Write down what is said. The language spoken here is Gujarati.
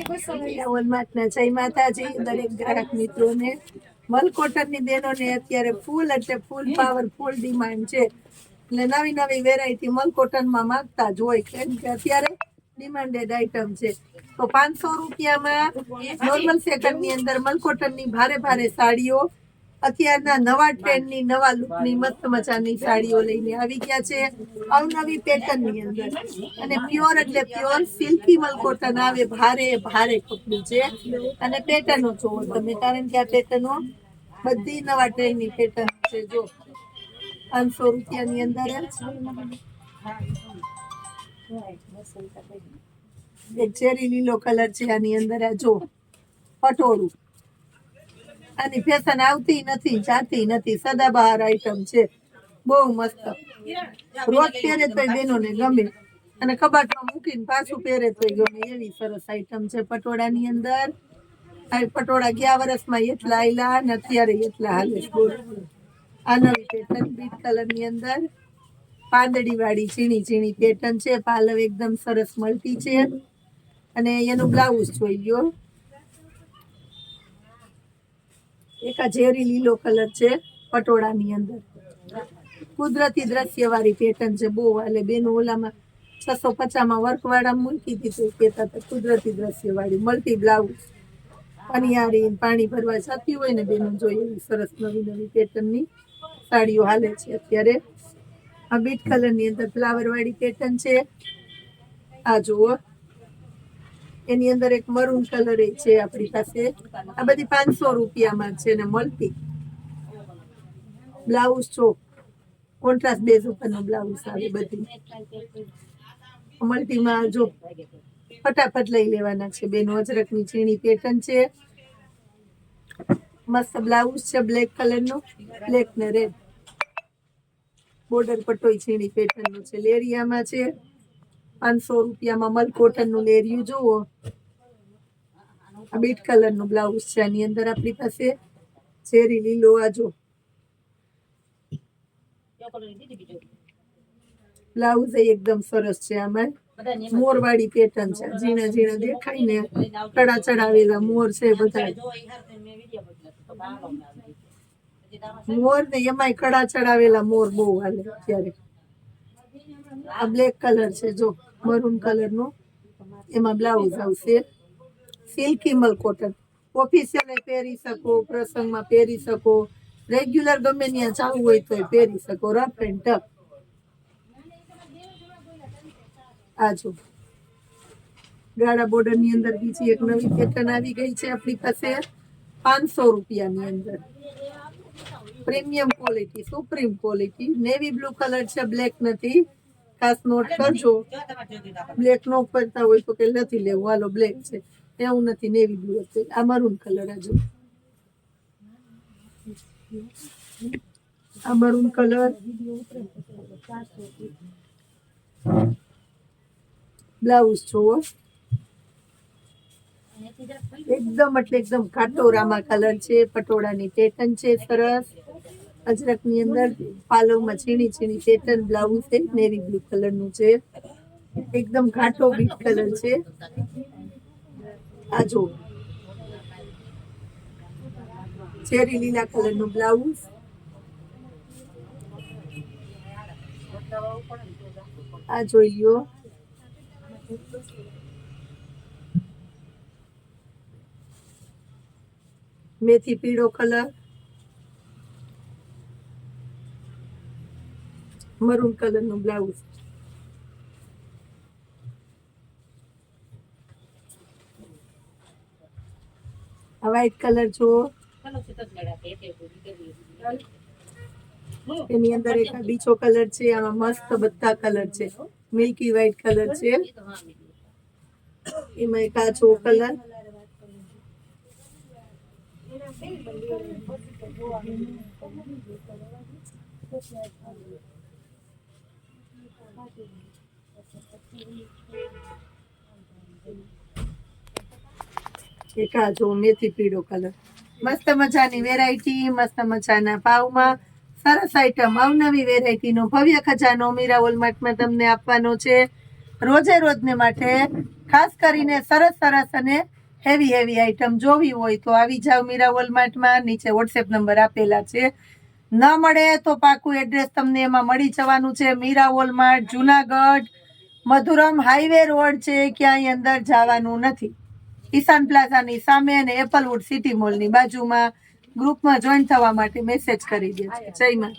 વોલમાર્ટના જય માતાજી દરેક ગ્રાહક મિત્રોને. મલકોટનની બહેનોને અત્યારે ફૂલ એટલે ફૂલ પાવરફુલ ડિમાન્ડ છે, એટલે નવી નવી વેરાયટી મલકોટનમાં માંગતા જ હોય, કેમ કે અત્યારે ડિમાન્ડેડ આઈટમ છે. તો 500 રૂપિયામાં નોર્મલ સેકન્ડની અંદર મલકોટનની ભારે ભારે સાડીઓ, અત્યારના નવા ટ્રેન્ડની નવા લુકની મસ્ત મજાની સાડીઓ લઈને આવી ગયા છે, અવનવી પેટર્નની અંદર. અને પ્યોર એટલે પ્યોર સિલ્કી મલકોટન આવે, ભારે ભારે કપડું છે. અને પેટર્નો જોવો તમે, કારણ કે આ પેટર્નો બધી નવા ટ્રેન્ડની પેટર્ન છે. જો 500 રૂપિયાની અંદર એક ચેરી લીલો કલર છે, આની અંદર આ જો પટોળું. આની ફેશન આવતી નથી, જાતી નથી, સદાબહાર આઈટમ છે, બહુ મસ્ત. રોજ પહેરે તોય બહેનોને ગમે, અને કબાટમાં મૂકીને પાછું પહેરે તોય ગમે એવી સરસ આઈટમ છે પટોળાની અંદર. આ પટોળા ગયા વર્ષમાં એટલા આયલા અને અત્યારે એટલા હાલે. આ નવી પેટર્ન બીટ કલરની અંદર પાંદડી વાળી ઝીણી ઝીણી પેટર્ન છે. પાલવ એકદમ સરસ મલ્ટી છે, અને એનું બ્લાઉઝ જોઈ લ્યો. એક આ ઝેરી લીલો કલર છે પટોળાની અંદર, કુદરતી દ્રશ્ય વાળી પેટર્ન છે, બહુ હાલે. બેનો ઓલામાં 650 વર્ક વાળા મૂકી હતી તો કહેતા હતા કુદરતી દ્રશ્ય વાળી મલ્ટી બ્લાઉઝ. પનિયારી પાણી ભરવા જતી હોય ને બેનો જોઈએ એવી સરસ નવી નવી પેટર્નની સાડીઓ હાલે છે અત્યારે. આ બીટ કલરની અંદર ફ્લાવર વાળી પેટર્ન છે, આ જુઓ. એની અંદર એક મરૂન કલર છે આપણી પાસે. આ બધી 500 રૂપિયામાં છે ને મળતી. બ્લાઉઝ જો કોન્ટ્રાસ્ટ બેઝ ઉપરનો બ્લાઉઝ આવે બધી મલ્ટીમાં. જો ફટાફટ લઈ લેવાના છે બેનો. અજરકની ઝીણી પેટર્ન છે, મસ્ત બ્લાઉઝ છે બ્લેક કલરનો, બ્લેક ને રેડ બોર્ડર પટ્ટોય ઝીણી પેટર્નનું છે. લેરિયામાં છે 500 રૂપિયામાં મલકોટનનું લેરિયું જુઓ. આ બીટ કલરનું બ્લાઉઝ છે, આની અંદર આપણી પાસે ચેરી લીલો. આ જો બ્લાઉઝ એકદમ સરસ છે. આમાં મોર વાળી પેટર્ન છે, ઝીણા ઝીણા દેખાય ને કડા ચડાવેલા મોર છે બધા. મોર ને એમાંય કડા ચડાવેલા મોર બહુ હાલે અત્યારે. આ બ્લેક કલર છે જો મરૂન કલરનું, એમાં બ્લાઉઝ આવશે. સિલ્કી મલકોટન ઓફિશિયલ પહેરી શકો, પ્રસંગમાં પહેરી શકો, રેગ્યુલર ગમે ત્યાં જવું હોય તો પહેરી શકો. Rough and tough. આ જો ગાળા બોર્ડર ની અંદર બીજી એક નવી પેટર્ન આવી ગઈ છે આપણી પાસે 500 રૂપિયાની અંદર. Premium quality, supreme quality. Navy blue colour છે, બ્લેક નથી, ખાસ નોટ કરજો. બ્લેક નો કરતા હોય તો કે નથી લેવું, હાલો બ્લેક છે એવું નથી, નેવી બ્લુ છે. આ મરૂન કલર, આ જો આ મરૂન કલર. બ્લાઉઝ જોવો એકદમ એટલે એકદમ ઘાટો રામા કલર છે. પટોળાની પેટર્ન છે સરસ, અજરકની અંદર પાલવમાં ઝીણી ઝીણી પેટર્ન. બ્લાઉઝ છે નેવી બ્લુ કલરનું છે, એકદમ ઘાટો બીટ કલર છે. આ જો ચેરી લીલા કલરનું બ્લાઉઝ. આ જોઈ લ્યો. મેથી પીળો કલર, મરૂન કલરનું બ્લાઉઝ. આ વ્હાઈટ કલર જુઓ, એની અંદર એક બીજો કલર છે. આમાં મસ્ત બધા કલર છે, મિલ્કી વ્હાઈટ કલર છે, એમાં એક કાચો કલર. એક આ જો મેથી પીળો કલર. મસ્ત મજાની વેરાયટી, મસ્ત મજાના ભાવમાં સરસ આઈટમ, અવનવી વેરાયટીનો ભવ્ય ખજાનો મીરા વોલમાર્ટમાં તમને આપવાનો છે રોજે રોજને માટે. ખાસ કરીને સરસ સરસ અને હેવી આઈટમ જોવી હોય તો આવી જાવ મીરા વોલમાર્ટમાં. નીચે વોટ્સએપ નંબર આપેલા છે. ન મળે તો પાકું એડ્રેસ તમને એમાં મળી જવાનું છે. Meera Walmart, Junagadh, Madhuram highway road છે, ક્યાંય અંદર જવાનું નથી. ઈશાન પ્લાઝાની સામે અને એપલવુડ સિટી મોલની બાજુમાં. ગ્રુપમાં જોઈન થવા માટે મેસેજ કરી દે છે. જય માં.